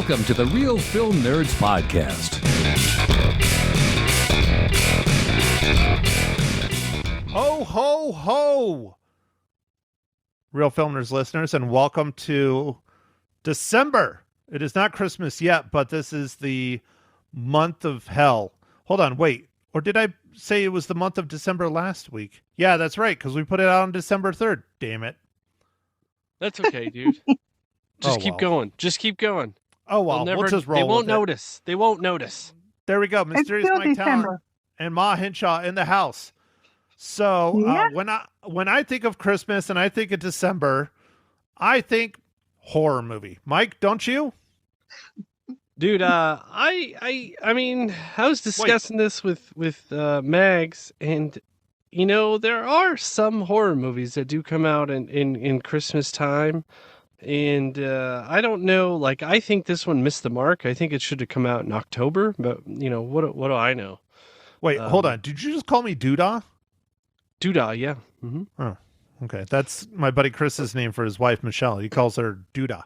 Welcome to the Real Film Nerds Podcast. Ho, ho, ho! Real Film Nerds listeners, and welcome to December. It is not Christmas yet, but this is the month of hell. Hold on, wait. Or did I say it was the month of December last week? Yeah, that's right, because we put it out on December 3rd. Damn it. That's okay, dude. Just keep going. Just keep going. Oh, well, we'll just roll. They won't notice. They won't notice. There we go. Mysterious Mike Talon and Ma Henshaw in the house. So when I think of Christmas and I think of December, I think horror movie. Mike, don't you? Dude, I mean, I was discussing this with Mags, and you know, there are some horror movies that do come out in Christmas time. And I don't know, like, I think this one missed the mark. I think it should have come out in October, but, you know, what do I know? Wait, hold on. Did you just call me Doodah? Doodah, yeah. Mm-hmm. Oh, okay. That's my buddy Chris's name for his wife, Michelle. He calls her Doodah.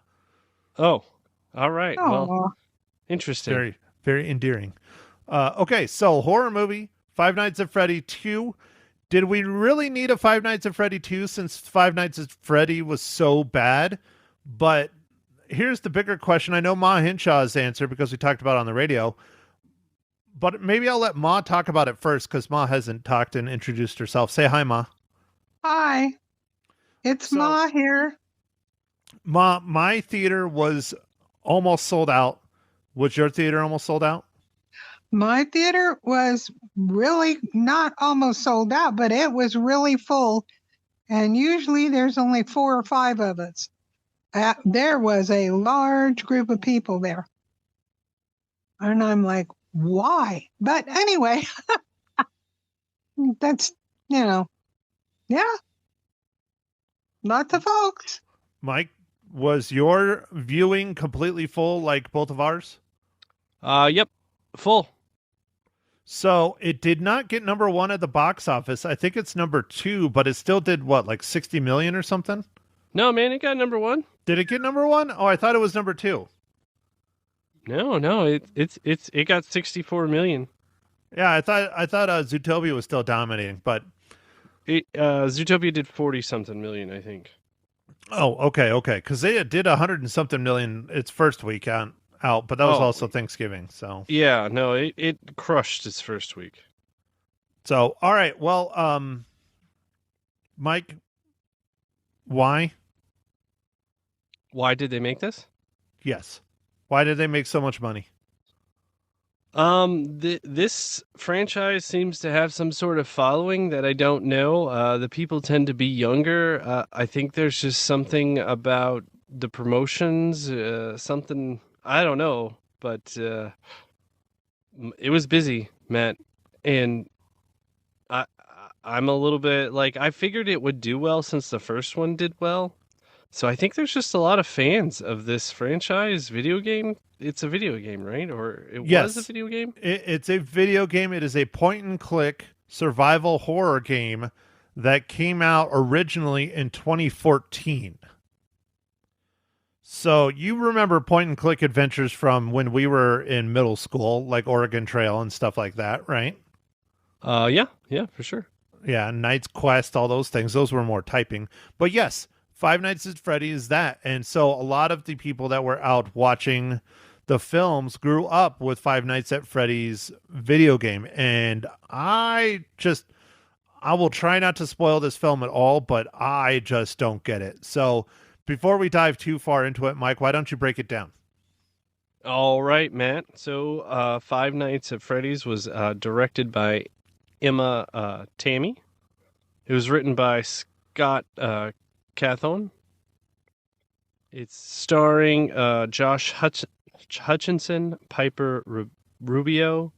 Oh, all right. Aww. Well, interesting. Very, very endearing. Okay, so horror movie, Five Nights at Freddy 2. Did we really need a Five Nights at Freddy 2 since Five Nights at Freddy was so bad? But here's the bigger question. I know Ma Henshaw's answer because we talked about it on the radio, but maybe I'll let Ma talk about it first because Ma hasn't talked and introduced herself. Say hi, Ma. Hi, it's Ma here. Ma, my theater was almost sold out. Was your theater almost sold out? My theater was really not almost sold out, but it was really full. And usually there's only 4 or 5 of us. There was a large group of people there. And I'm like, why? But anyway, that's, you know, yeah. Lots of folks. Mike, was your viewing completely full like both of ours? Yep, full. So it did not get number 1 at the box office. I think it's number 2, but it still did what, like 60 million or something? No, man, it got number 1. Did it get number 1? Oh, I thought it was number 2. No, it got 64 million. Yeah, I thought Zootopia was still dominating, but Zootopia did 40 something million, I think. Oh, okay, because they did 100 and something million its first week out, but that was also Thanksgiving. So yeah, no, it crushed its first week. So all right, well, Mike, why did they make this? Yes, why did they make so much money? This franchise seems to have some sort of following that I don't know. The people tend to be younger. I think there's just something about the promotions, something, I don't know, but it was busy, Matt, and I'm a little bit like, I figured it would do well since the first one did well. So I think there's just a lot of fans of this franchise video game. It's a video game, right? Or it was a video game? It's a video game. It is a point-and-click survival horror game that came out originally in 2014. So you remember point-and-click adventures from when we were in middle school, like Oregon Trail and stuff like that, right? Yeah, for sure. Yeah, Knight's Quest, all those things. Those were more typing. But yes, Five Nights at Freddy is that. And so a lot of the people that were out watching the films grew up with Five Nights at Freddy's video game. And I will try not to spoil this film at all, but I just don't get it. So before we dive too far into it, Mike, why don't you break it down? All right, Matt. So Five Nights at Freddy's was directed by Emma Tammy. It was written by Scott Cathone. It's starring Josh Hutchinson, Piper Rubio,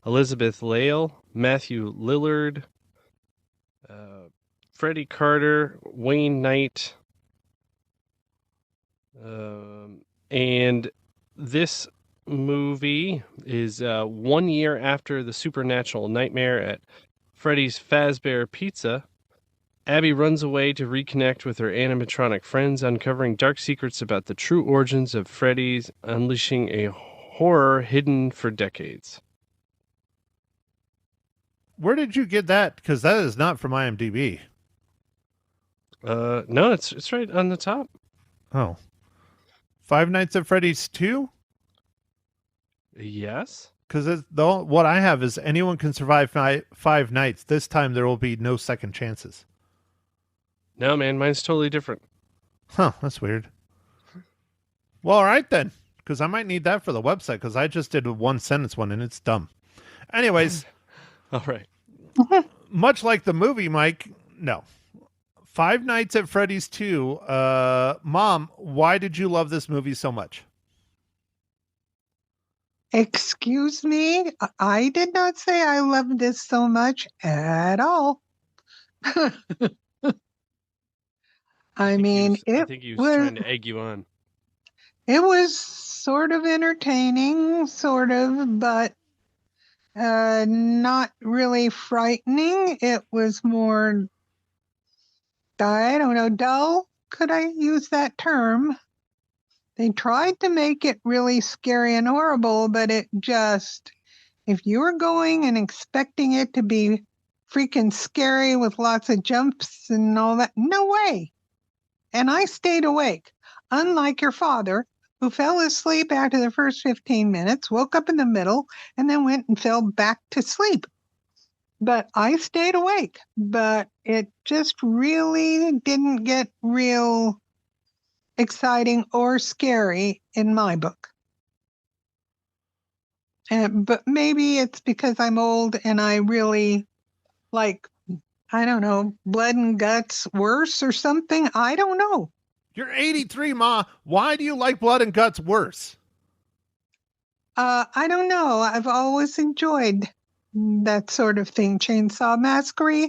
Elizabeth Lale, Matthew Lillard, Freddie Carter, Wayne Knight, and this movie is 1 year after the supernatural nightmare at Freddy's Fazbear Pizza. Abby runs away to reconnect with her animatronic friends, uncovering dark secrets about the true origins of Freddy's, unleashing a horror hidden for decades. Where did you get that? Because that is not from IMDb. No, it's right on the top. Oh. Five Nights at Freddy's 2? Yes. Because what I have is anyone can survive five nights. This time there will be no second chances. No, man, mine's totally different. Huh, that's weird. Well, all right then. Because I might need that for the website, because I just did a one-sentence one, and it's dumb. Anyways. All right. Much like the movie, Mike, no. Five Nights at Freddy's 2. Mom, why did you love this movie so much? Excuse me? I did not say I loved this so much at all. I think he was trying to egg you on. It was sort of entertaining, but not really frightening. It was more, I don't know, dull. Could I use that term? They tried to make it really scary and horrible, but it just, if you were going and expecting it to be freaking scary with lots of jumps and all that, no way. And I stayed awake, unlike your father, who fell asleep after the first 15 minutes, woke up in the middle, and then went and fell back to sleep. But I stayed awake, but it just really didn't get real exciting or scary in my book. But maybe it's because I'm old and I really like, I don't know, blood and guts worse or something. I don't know. You're 83, Ma. Why do you like blood and guts worse? I don't know. I've always enjoyed that sort of thing. Chainsaw Massacre,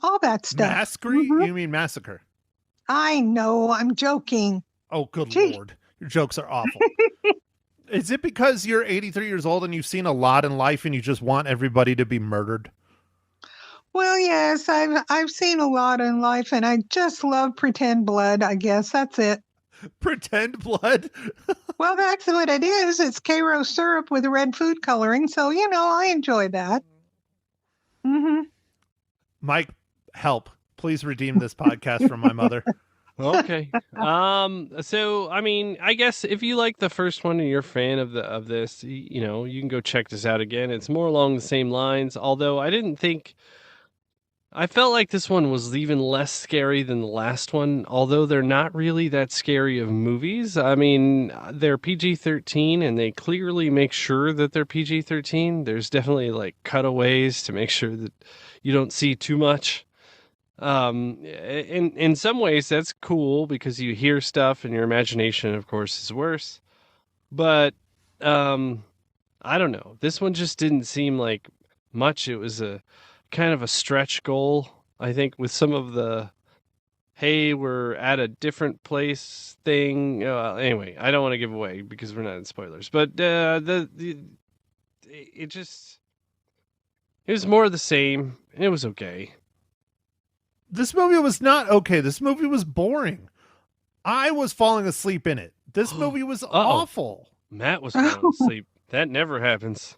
all that stuff. Massacre? Mm-hmm. You mean massacre? I know. I'm joking. Oh, good Lord. Your jokes are awful. Is it because you're 83 years old and you've seen a lot in life and you just want everybody to be murdered? Well, yes, I've seen a lot in life, and I just love pretend blood. I guess that's it. Pretend blood? Well, that's what it is. It's Karo syrup with red food coloring, so I enjoy that. Mm-hmm. Mike, help! Please redeem this podcast from my mother. Okay. So I mean, I guess if you like the first one and you're a fan of this, you can go check this out again. It's more along the same lines, although I felt like this one was even less scary than the last one, although they're not really that scary of movies. I mean, they're PG-13 and they clearly make sure that they're PG-13. There's definitely like cutaways to make sure that you don't see too much. In some ways that's cool because you hear stuff and your imagination, of course, is worse. But I don't know. This one just didn't seem like much. It was a kind of a stretch goal, I think, with some of the hey, we're at a different place thing. Anyway, I don't want to give away because we're not in spoilers. But it was more of the same. It was okay. This movie was not okay. This movie was boring. I was falling asleep in it. This movie was awful. Matt was falling asleep. That never happens.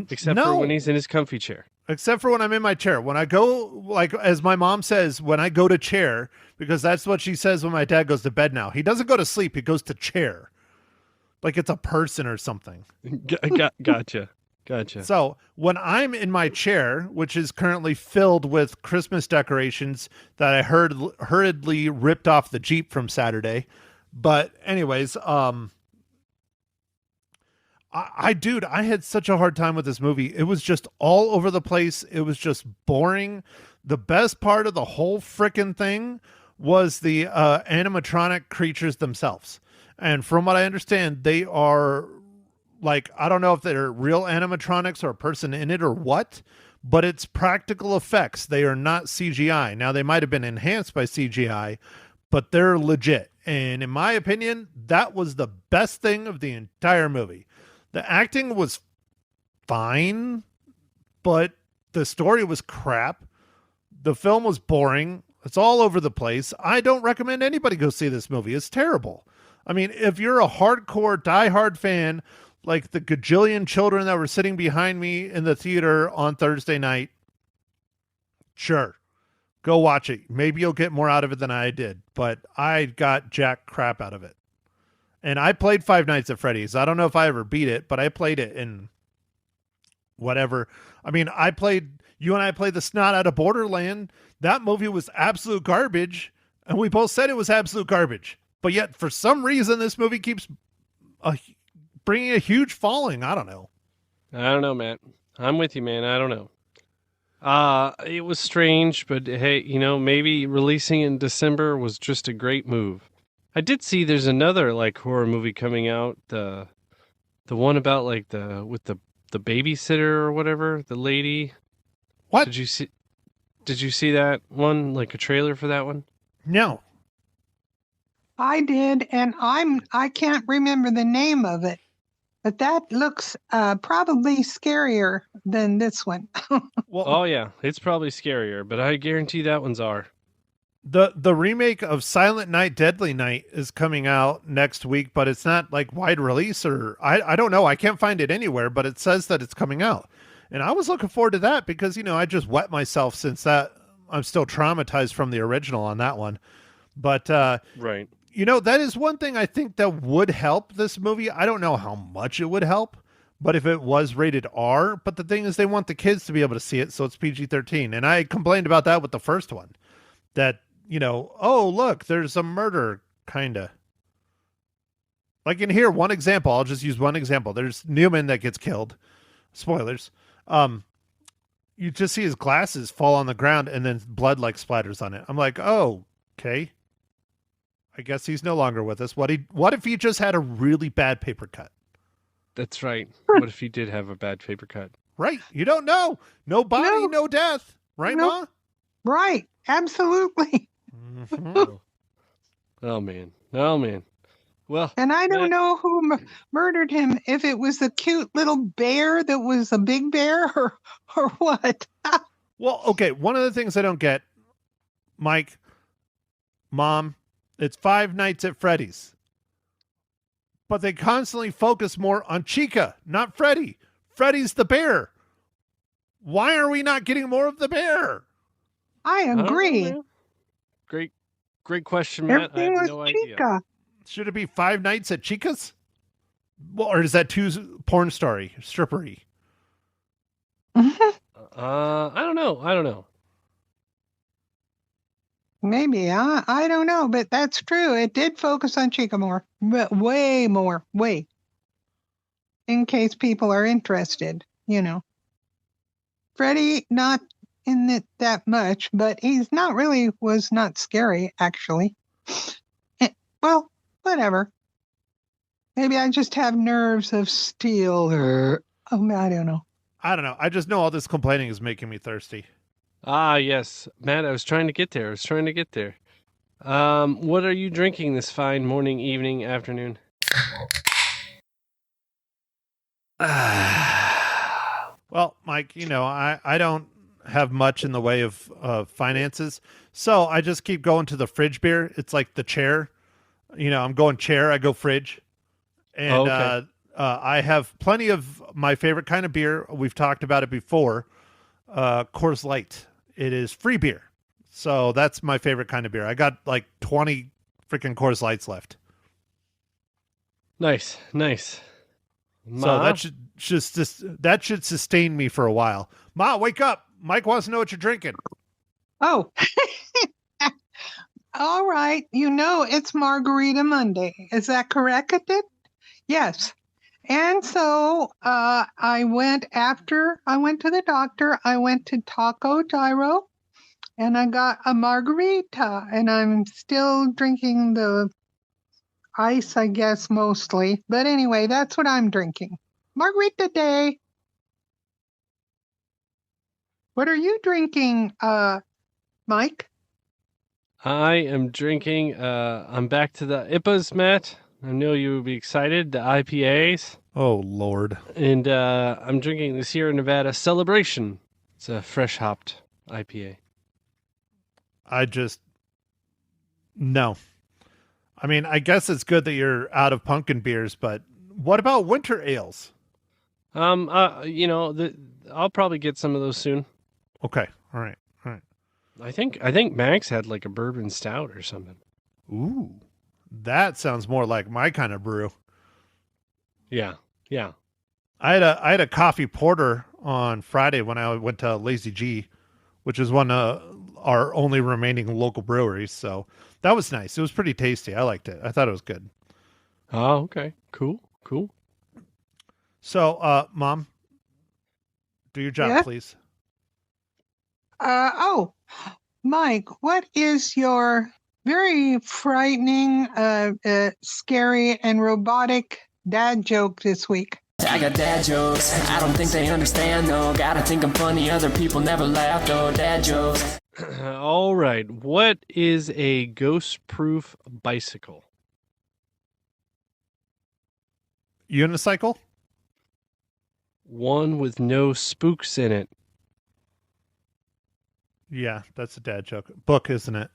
Except for when he's in his comfy chair. Except for when I'm in my chair. When I go, like, as my mom says, when I go to chair, because that's what she says when my dad goes to bed now. He doesn't go to sleep. He goes to chair. Like it's a person or something. Gotcha. So when I'm in my chair, which is currently filled with Christmas decorations that I hurriedly ripped off the Jeep from Saturday. But anyways, I had such a hard time with this movie. It was just all over the place. It was just boring. The best part of the whole frickin' thing was the animatronic creatures themselves. And from what I understand, they are like, I don't know if they're real animatronics or a person in it or what, but it's practical effects. They are not CGI. Now, they might have been enhanced by CGI, but they're legit. And in my opinion, that was the best thing of the entire movie. The acting was fine, but the story was crap. The film was boring. It's all over the place. I don't recommend anybody go see this movie. It's terrible. I mean, if you're a hardcore, diehard fan, like the gajillion children that were sitting behind me in the theater on Thursday night, sure, go watch it. Maybe you'll get more out of it than I did, but I got jack crap out of it. And I played Five Nights at Freddy's. I don't know if I ever beat it, but I played it in whatever. I mean, you and I played the snot out of Borderland. That movie was absolute garbage, and we both said it was absolute garbage. But yet, for some reason, this movie keeps bringing a huge following. I don't know. I don't know, Matt. I'm with you, man. I don't know. It was strange, but hey, maybe releasing in December was just a great move. I did see there's another like horror movie coming out. The one about like with the babysitter or whatever, the lady. What? Did you see that one? Like a trailer for that one? No. I did, and I can't remember the name of it, but that looks probably scarier than this one. Well, Oh yeah, it's probably scarier, but I guarantee that one's R. the remake of Silent Night, Deadly Night is coming out next week, but it's not like wide release, or I don't know. I can't find it anywhere, but it says that it's coming out. And I was looking forward to that because, I just wet myself since that I'm still traumatized from the original on that one. But, Right. that is one thing I think that would help this movie. I don't know how much it would help, but if it was rated R, but the thing is they want the kids to be able to see it, so it's PG-13. And I complained about that with the first one, that, oh, look, there's a murder, kind of. Like in here, one example, I'll just use one example. There's Newman that gets killed. Spoilers. You just see his glasses fall on the ground and then blood like splatters on it. I'm like, oh, okay. I guess he's no longer with us. What if he just had a really bad paper cut? That's right. What if he did have a bad paper cut? Right. You don't know. No body, no death. Right, No. Ma? Right, absolutely. Mhm. Oh man. Oh man. Well, And I don't Matt, know who murdered him, if it was the cute little bear that was a big bear or what. Well, okay. One of the things I don't get, Mike, Mom, it's Five Nights at Freddy's. But they constantly focus more on Chica, not Freddy. Freddy's the bear. Why are we not getting more of the bear? I I don't know, agree. man. Great question, Matt. I Everything have was no idea. Chica. Should it be Five Nights at Chica's? Well, or is that too porn story, strippery? I don't know. Maybe. I don't know, but that's true. It did focus on Chica more, but way more, way. In case people are interested, Freddy, not in it that much, but he's was not scary, actually. Well, whatever. Maybe I just have nerves of steel. I don't know. I don't know. I just know all this complaining is making me thirsty. Ah, yes, Matt. I was trying to get there. What are you drinking this fine morning, evening, afternoon? Well, Mike, I don't have much in the way of finances, so I just keep going to the fridge beer. It's like the chair. I'm going chair, I go fridge. And Okay. I have plenty of my favorite kind of beer. We've talked about it before. Coors Light. It is free beer. So that's my favorite kind of beer. I got like 20 freaking Coors Lights left. Nice. So Ma? that should sustain me for a while. Ma, wake up. Mike wants to know what you're drinking. Oh, all right. It's Margarita Monday. Is that correct? It did? Yes. And so I went to the doctor. I went to Taco Gyro and I got a margarita, and I'm still drinking the ice, I guess, mostly. But anyway, that's what I'm drinking. Margarita day. What are you drinking, Mike? I am drinking. I'm back to the IPAs, Matt. I know you would be excited. The IPAs, Oh, Lord. and I'm drinking the Sierra Nevada Celebration. It's a fresh hopped IPA. I just no. I mean, I guess it's good that you're out of pumpkin beers, but what about winter ales? I'll probably get some of those soon. Okay. All right. All right. I think Max had like a bourbon stout or something. Ooh. That sounds more like my kind of brew. Yeah. Yeah. I had a coffee porter on Friday when I went to Lazy G, which is one of our only remaining local breweries. So that was nice. It was pretty tasty. I liked it. I thought it was good. Oh, okay. Cool. Cool. So, Mom, do your job, Yeah? please. Mike, what is your very frightening, scary, and robotic dad joke this week? I got dad jokes, I don't think they understand though. Gotta think I'm funny, other people never laugh though. Dad jokes. All right. What is a ghost-proof bicycle? Unicycle? One with no spooks in it. Yeah, that's a dad joke. Book, isn't it?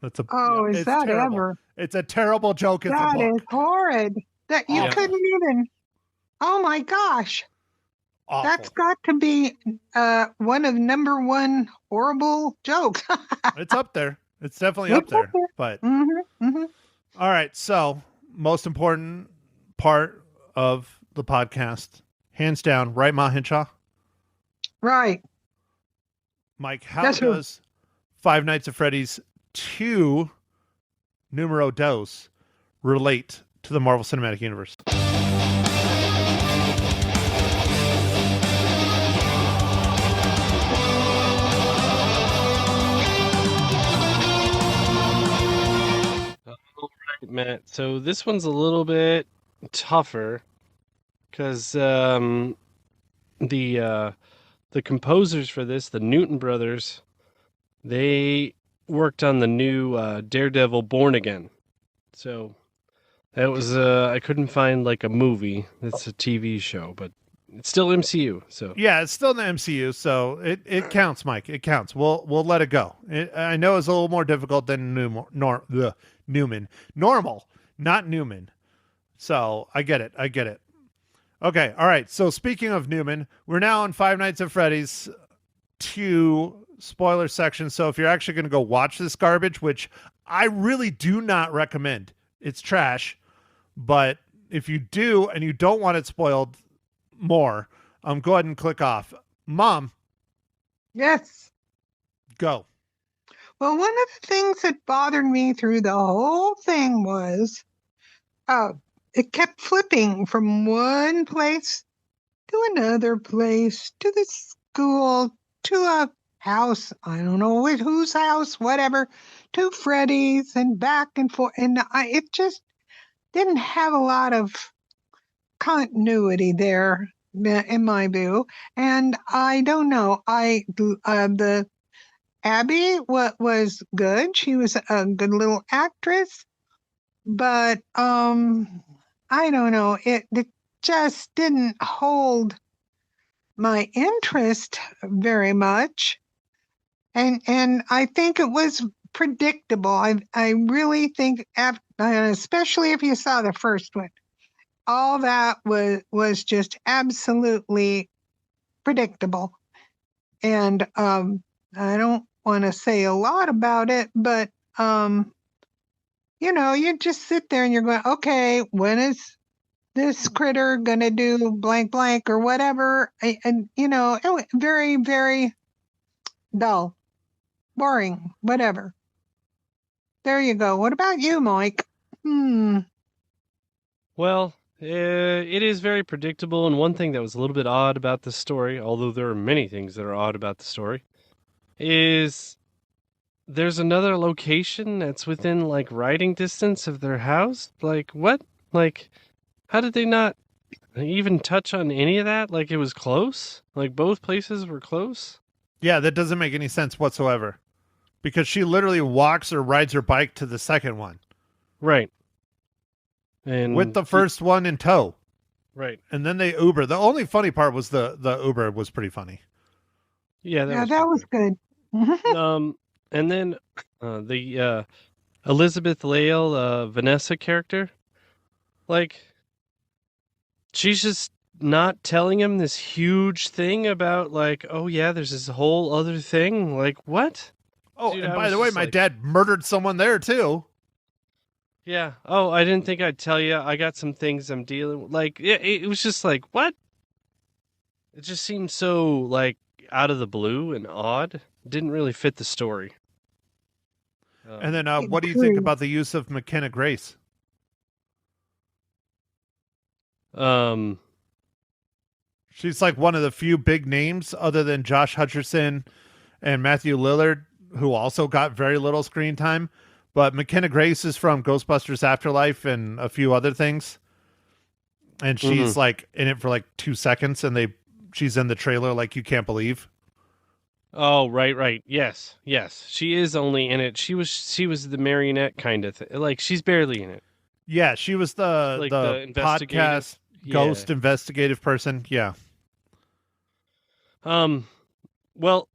That's a. Oh, is it's that terrible. ever? It's a terrible joke. It's a That book. is horrid. That you Yeah. couldn't even. Oh my gosh. Awful. That's got to be one of number one horrible jokes. It's up there. It's definitely It's up there. up there. But Mm-hmm. all right. So, most important part of the podcast, hands down, right, Ma Hinshaw? Right. Mike, how That's true. does Five Nights at Freddy's 2 numero dos relate to the Marvel Cinematic Universe? All right, Matt. So this one's a little bit tougher because the composers for this, the Newton brothers, they worked on the new Daredevil Born Again. So that was I couldn't find like a movie. It's a TV show, but it's still MCU. So Yeah, it's still in the MCU, so it counts, Mike. It counts. We'll let it go. I know it's a little more difficult than Newman. Normal, not Newman. So I get it. Okay, all right. So speaking of Newman, we're now on Five Nights at Freddy's 2 spoiler section. So if you're actually going to go watch this garbage, which I really do not recommend, it's trash. But if you do and you don't want it spoiled more, go ahead and click off. Mom, Yes. go. Well, one of the things that bothered me through the whole thing was it kept flipping from one place to another place, to the school, to a house, I don't know whose house, whatever, to Freddy's and back and forth. And it just didn't have a lot of continuity there in my view. And I don't know. The Abby was good. She was a good little actress, but I don't know. It just didn't hold my interest very much, and I think it was predictable. I really think, especially if you saw the first one, all that was just absolutely predictable, and I don't want to say a lot about it, but you just sit there and you're going, okay, when is this critter gonna do blank blank or whatever? And it was very, very dull, boring, whatever. There you go. What about you, Mike? well, it is very predictable. And one thing that was a little bit odd about the story, although there are many things that are odd about the story, is there's another location that's within like riding distance of their house. Like what? Like, how did they not even touch on any of that? Like it was close? Like both places were close? Yeah, that doesn't make any sense whatsoever. Because she literally walks or rides her bike to the second one. Right. And With the first one in tow. right. And then they Uber. The only funny part was the Uber was pretty funny. Yeah, That was good. And then the Elizabeth Lael, Vanessa character, like, she's just not telling him this huge thing about, like, oh yeah, there's this whole other thing. Like, what? Oh, Dude, and I by was the way, just my like, dad murdered someone there too. yeah. Oh, I didn't think I'd tell you. I got some things I'm dealing with. Like, it was just like, what? It just seemed so, like, out of the blue and odd. Didn't really fit the story. And then, I what do you think agree. about the use of McKenna Grace? Um, She's like one of the few big names other than Josh Hutcherson and Matthew Lillard, who also got very little screen time. But McKenna Grace is from Ghostbusters Afterlife and a few other things. And she's mhm. like in it for like 2 seconds, and she's in the trailer like you can't believe. Oh, right. Yes. She is only in it. She was the marionette kind of thing. Like, she's barely in it. Yeah, she was the Like the the investigative. podcast Yeah. ghost investigative person. Yeah. Um. Well,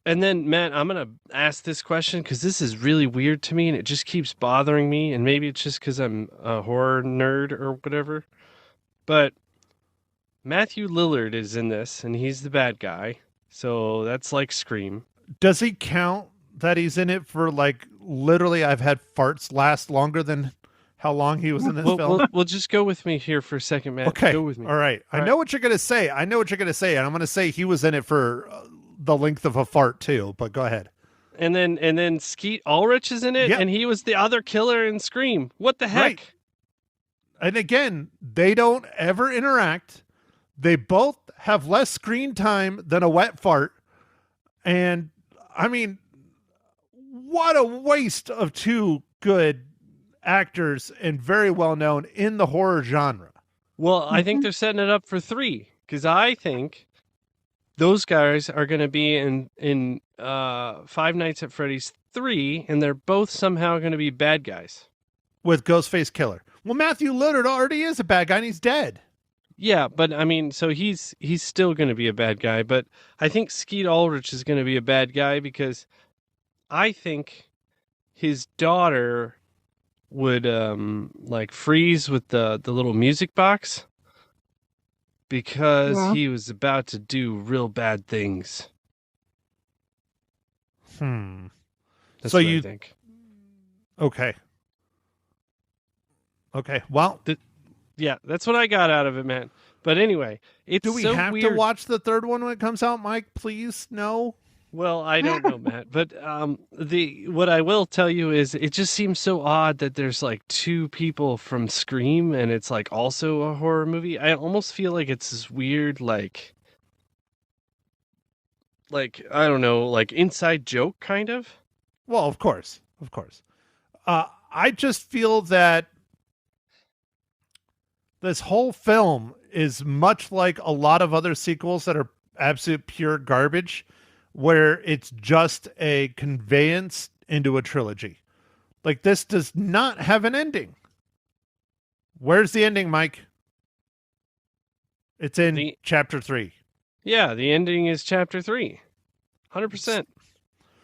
and then Matt, I'm gonna ask this question because this is really weird to me, and it just keeps bothering me. And maybe it's just because I'm a horror nerd or whatever. But Matthew Lillard is in this, and he's the bad guy. So that's like Scream. Does he count that he's in it for like literally? I've had farts last longer than how long he was in this Well, film. we'll just go with me here for a second, Matt. Okay. Go with me. All right. All I right. know what you're going to say. And I'm going to say he was in it for the length of a fart too, but go ahead. And then Skeet Ulrich is in it, Yep. and he was the other killer in Scream. What the heck? Right. And again, they don't ever interact. They both have less screen time than a wet fart. And I mean, what a waste of two good actors and very well known in the horror genre. Well, I think Mhm. they're setting it up for 3 because I think those guys are going to be in Five Nights at Freddy's 3, and they're both somehow going to be bad guys. With Ghostface Killer. Well, Matthew Lillard already is a bad guy and he's dead. Yeah, but I mean, so he's still going to be a bad guy, but I think Skeet Ulrich is going to be a bad guy because I think his daughter would like freeze with the little music box because Yeah. he was about to do real bad things. That's So what I you think. okay. Okay. Well, Yeah, that's what I got out of it, man. But anyway, it's do we so have weird. to watch the third one when it comes out, Mike? Please, no. Well, I don't know, Matt, but the what I will tell you is it just seems so odd that there's like 2 people from Scream and it's like also a horror movie. I almost feel like it's this weird like I don't know, like inside joke kind of. Well, of course, of course. I just feel that this whole film is much like a lot of other sequels that are absolute pure garbage, where it's just a conveyance into a trilogy. Like, this does not have an ending. Where's the ending, Mike? It's in chapter 3. Yeah, the ending is chapter 3. 100%.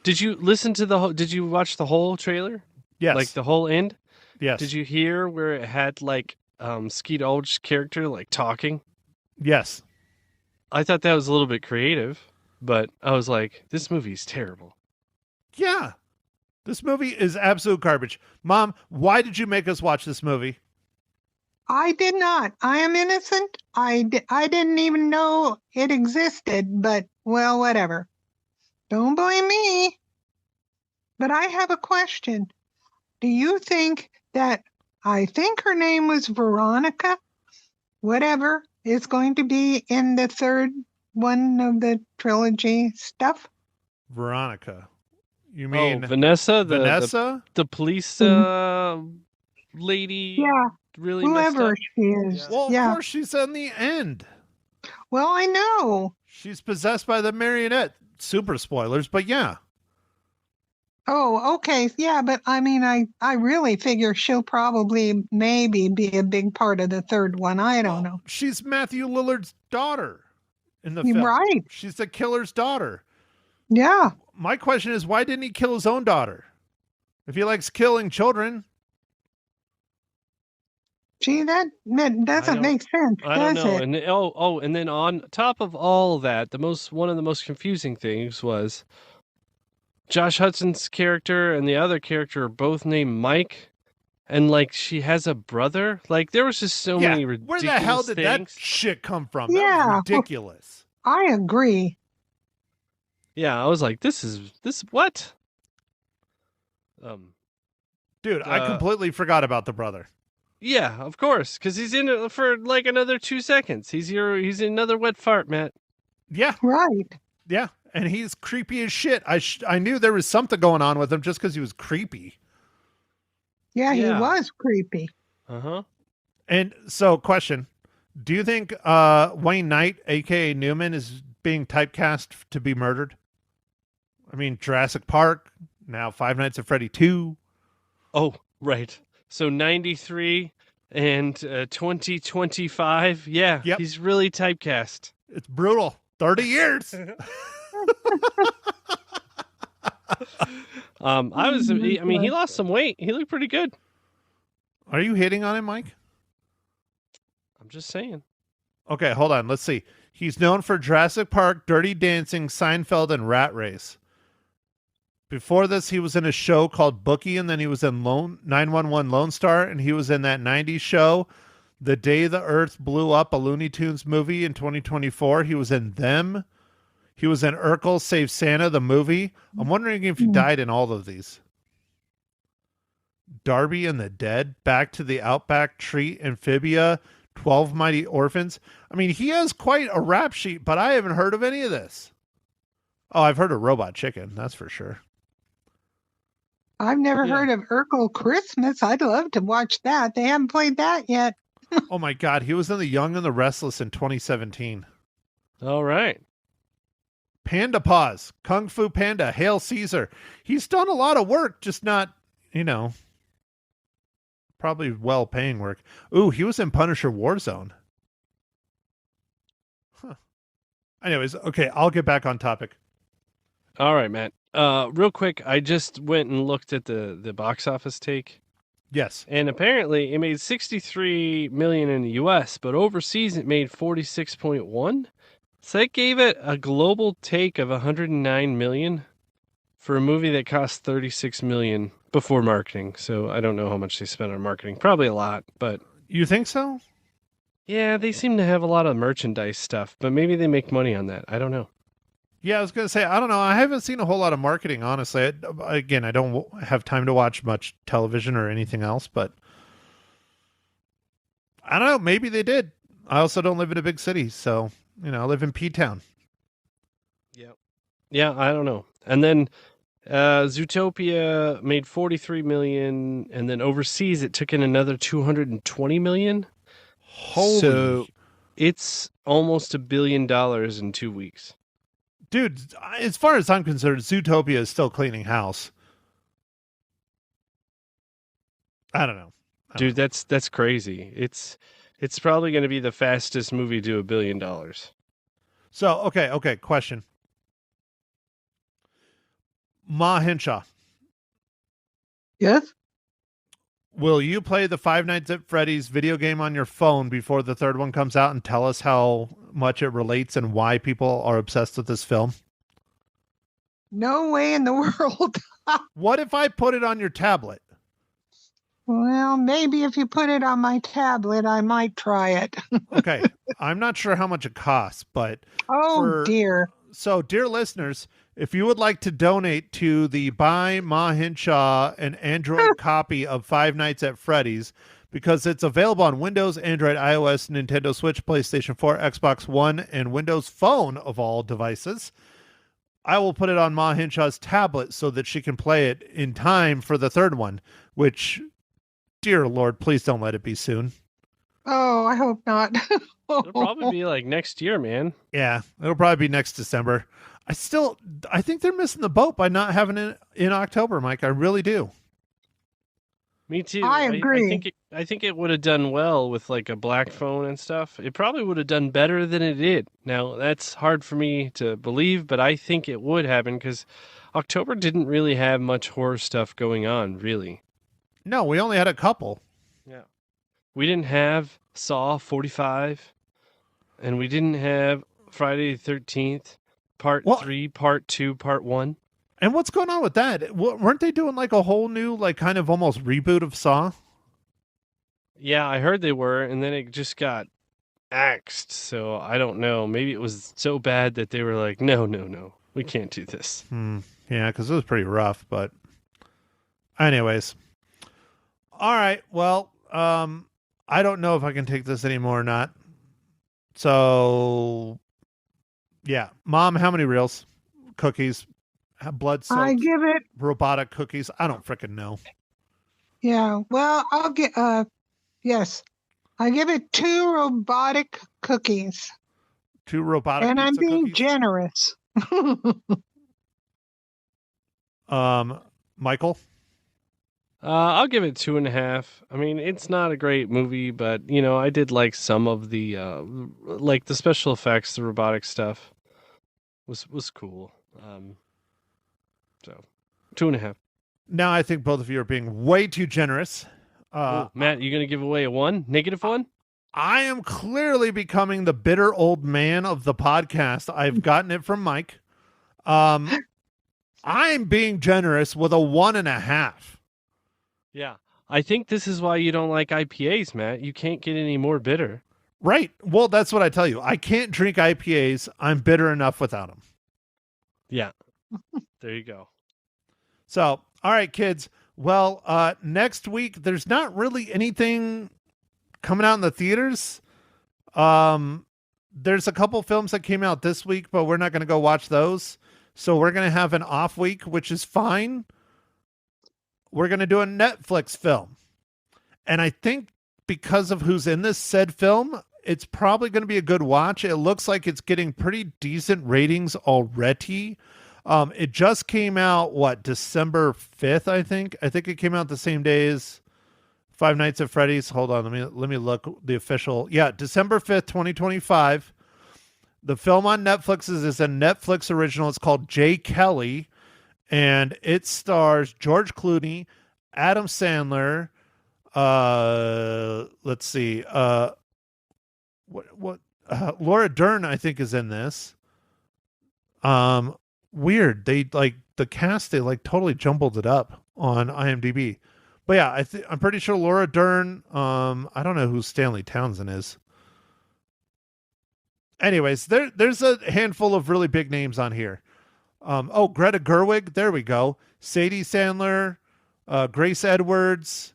Did you listen to did you watch the whole trailer? Yes. Like the whole end? Yes. Did you hear where it had like Skeet Ulrich's character like talking? Yes. I thought that was a little bit creative, but I was like, this movie's terrible. Yeah. This movie is absolute garbage. Mom, why did you make us watch this movie? I did not. I am innocent. I didn't even know it existed, but well, whatever. Don't blame me. But I have a question. Do you think that, I think her name was Veronica, whatever, is going to be in the third one of the trilogy stuff? Veronica. You mean Vanessa, Vanessa? the police lady? Yeah, really messed whoever up. she is. Well, of Yeah. course she's in the end. Well, I know. She's possessed by the marionette. Super spoilers, but yeah. Oh, okay. Yeah, but I mean, I really figure she'll probably maybe be a big part of the third one. I don't know. She's Matthew Lillard's daughter in the You're film. right. She's the killer's daughter. Yeah. My question is, why didn't he kill his own daughter? If he likes killing children. Gee, that doesn't make sense, I don't does know. it? And and then on top of all that, one of the most confusing things was Josh Hudson's character and the other character are both named Mike, and like she has a brother. Like there was just so many ridiculous where the hell did that things. shit come from? That Yeah. was ridiculous. I agree. Yeah, I was like, this what? Dude, I completely forgot about the brother. Yeah, of course, because he's in it for like another 2 seconds. He's another wet fart, Matt. Yeah. Right. Yeah. And he's creepy as shit. I knew there was something going on with him just because he was creepy. Yeah, he Yeah. was creepy. Uh-huh. And so, question. Do you think Wayne Knight, a.k.a. Newman, is being typecast to be murdered? I mean, Jurassic Park, now Five Nights at Freddy 2. Oh, right. So 93 and 2025. Yeah, Yep. he's really typecast. It's brutal. 30 years. He lost some weight. He looked pretty good. Are you hitting on him, Mike? I'm just saying. Okay, hold on. Let's see. He's known for Jurassic Park, Dirty Dancing, Seinfeld, and Rat Race. Before this, he was in a show called Bookie, and then he was in 911 Lone Star, and he was in that 90s show, The Day the Earth Blew Up, a Looney Tunes movie in 2024. He was in Them. He was in Urkel Save Santa, the movie. I'm wondering if he died in all of these. Darby and the Dead, Back to the Outback, Treat, Amphibia, 12 Mighty Orphans. I mean, he has quite a rap sheet, but I haven't heard of any of this. Oh, I've heard of Robot Chicken, that's for sure. I've never heard of Urkel Christmas. I'd love to watch that. They haven't played that yet. Oh my God, he was in The Young and the Restless in 2017. All right. Panda Paws, Kung Fu Panda, Hail Caesar. He's done a lot of work, just not, probably well-paying work. Ooh, he was in Punisher Warzone. Huh. Anyways, okay, I'll get back on topic. All right, Matt. Real quick, I just went and looked at the box office take. Yes. And apparently it made 63 million in the US, but overseas it made 46.1. So that gave it a global take of 109 million for a movie that cost 36 million before marketing. So I don't know how much they spent on marketing. Probably a lot, but you think so? Yeah, they seem to have a lot of merchandise stuff, but maybe they make money on that. I don't know. Yeah, I was going to say, I don't know. I haven't seen a whole lot of marketing, honestly. I don't have time to watch much television or anything else, but I don't know. Maybe they did. I also don't live in a big city, so, I live in P-Town. Yep. Yeah, I don't know. And then Zootopia made 43 million, and then overseas it took in another 220 million. Holy. So it's almost $1 billion in 2 weeks. Dude, as far as I'm concerned, Zootopia is still cleaning house. I don't know. Dude, that's crazy. It's probably going to be the fastest movie to $1 billion. So, okay, question. Ma Henshaw. Yes? Will you play the Five Nights at Freddy's video game on your phone before the third one comes out and tell us how much it relates and why people are obsessed with this film? No way in the world. What if I put it on your tablet? Well, maybe if you put it on my tablet, I might try it. Okay. I'm not sure how much it costs, but... dear. So, dear listeners, if you would like to donate to the Buy Ma Henshaw an Android copy of Five Nights at Freddy's, because it's available on Windows, Android, iOS, Nintendo Switch, PlayStation 4, Xbox One, and Windows Phone of all devices, I will put it on Ma Henshaw's tablet so that she can play it in time for the third one, which, dear Lord, please don't let it be soon. Oh, I hope not. It'll probably be like next year, man. Yeah, it'll probably be next December. I think they're missing the boat by not having it in October, Mike. I really do. Me too. I agree. I think it would have done well with like a black phone and stuff. It probably would have done better than it did. Now that's hard for me to believe, but I think it would happen because October didn't really have much horror stuff going on, really. No, we only had a couple. Yeah. We didn't have Saw 45, and we didn't have Friday the 13th, Part Well- 3, Part 2, Part 1. And what's going on with that? Weren't they doing like a whole new, like kind of almost reboot of Saw? Yeah, I heard they were, and then it just got axed. So I don't know. Maybe it was so bad that they were like, no, we can't do this. Yeah, because it was pretty rough. But anyways, all right. Well, I don't know if I can take this anymore or not. So, yeah, Mom, how many reels? Cookies, blood soaked I give it, robotic cookies. I don't freaking know. yeah. Well, I'll get, yes, I give it 2 robotic cookies, 2 robotic and I'm pizza being cookies. generous. Michael. I'll give it 2.5. I mean, it's not a great movie, but you know, I did like some of the like the special effects, the robotic stuff was cool. So 2.5. Now I think both of you are being way too generous. Ooh, Matt, you gonna give away a 1? -1? I am clearly becoming the bitter old man of the podcast. I've gotten it from Mike. I'm being generous with a 1.5. Yeah. I think this is why you don't like IPAs, Matt. You can't get any more bitter. Right. Well, that's what I tell you. I can't drink IPAs. I'm bitter enough without them. Yeah. There you go. So, all right, kids. Well, next week, there's not really anything coming out in the theaters. There's a couple films that came out this week, but we're not going to go watch those. So we're going to have an off week, which is fine. We're going to do a Netflix film. And I think because of who's in this said film, it's probably going to be a good watch. It looks like it's getting pretty decent ratings already. It just came out, December 5th, I think. I think it came out the same day as Five Nights at Freddy's. Hold on, let me look the official. Yeah, December 5th, 2025. The film on Netflix is a Netflix original. It's called Jay Kelly, and it stars George Clooney, Adam Sandler. Let's see. Laura Dern, I think, is in this. Weird. They the cast. They totally jumbled it up on IMDb. But yeah, I'm pretty sure Laura Dern. I don't know who Stanley Townsend is. Anyways, there's a handful of really big names on here. Greta Gerwig. There we go. Sadie Sandler, Grace Edwards,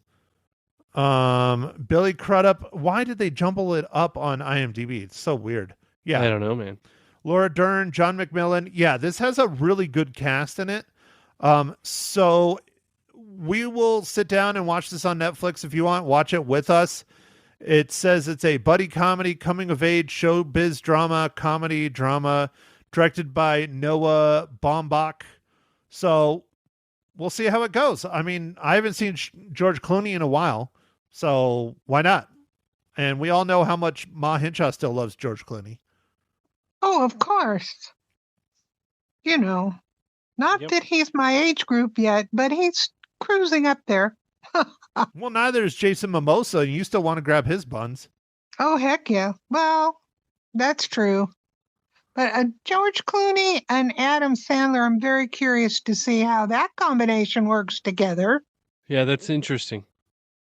Billy Crudup. Why did they jumble it up on IMDb? It's so weird. Yeah. I don't know, man. Laura Dern, John McMillan. Yeah, this has a really good cast in it. So we will sit down and watch this on Netflix if you want. Watch it with us. It says it's a buddy comedy, coming of age, showbiz drama, comedy drama, directed by Noah Baumbach. So we'll see how it goes. I mean, I haven't seen George Clooney in a while, so why not? And we all know how much Ma Hinshaw still loves George Clooney. Oh, of course. You know, not Yep. that he's my age group yet, but he's cruising up there. Well, neither is Jason Momoa, and you still want to grab his buns. Oh, heck yeah. Well, that's true. But George Clooney and Adam Sandler, I'm very curious to see how that combination works together. Yeah, that's interesting.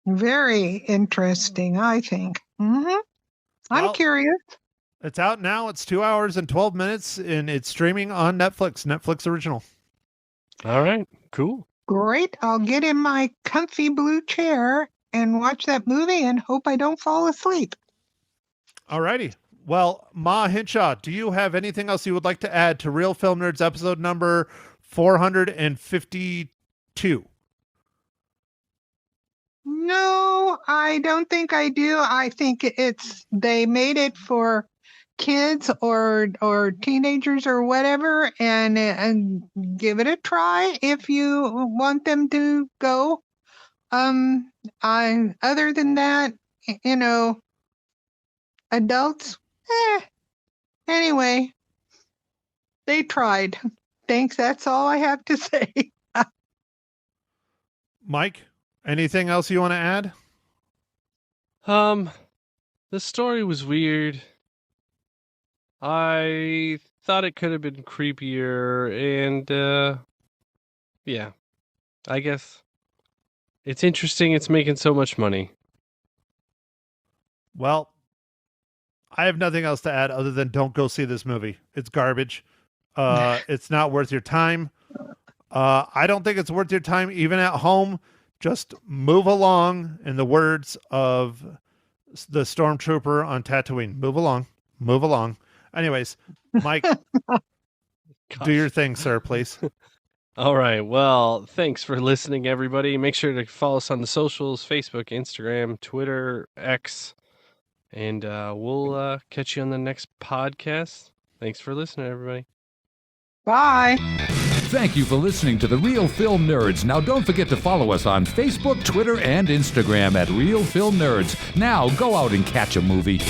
Very interesting, I think. I'm Well, curious. It's out now. It's 2 hours and 12 minutes, and it's streaming on Netflix original. All right, cool. Great. I'll get in my comfy blue chair and watch that movie and hope I don't fall asleep. Alrighty. Well, Ma Hinshaw, do you have anything else you would like to add to Real Film Nerds episode number 452? No, I don't think I do. I think they made it for kids or teenagers or whatever, and give it a try if you want them to go. Other than that, adults, anyway, they tried. Thanks. That's all I have to say. Mike, anything else you want to add? The story was weird. I thought it could have been creepier, and yeah, I guess it's interesting. It's making so much money. Well, I have nothing else to add other than don't go see this movie. It's garbage. It's not worth your time. I don't think it's worth your time even at home. Just move along, in the words of the stormtrooper on Tatooine. Move along. Move along. Anyways, Mike, do your thing, sir, please. All right. Well, thanks for listening, everybody. Make sure to follow us on the socials, Facebook, Instagram, Twitter, X, and we'll catch you on the next podcast. Thanks for listening, everybody. Bye. Thank you for listening to The Real Film Nerds. Now, don't forget to follow us on Facebook, Twitter, and Instagram at Real Film Nerds. Now, go out and catch a movie.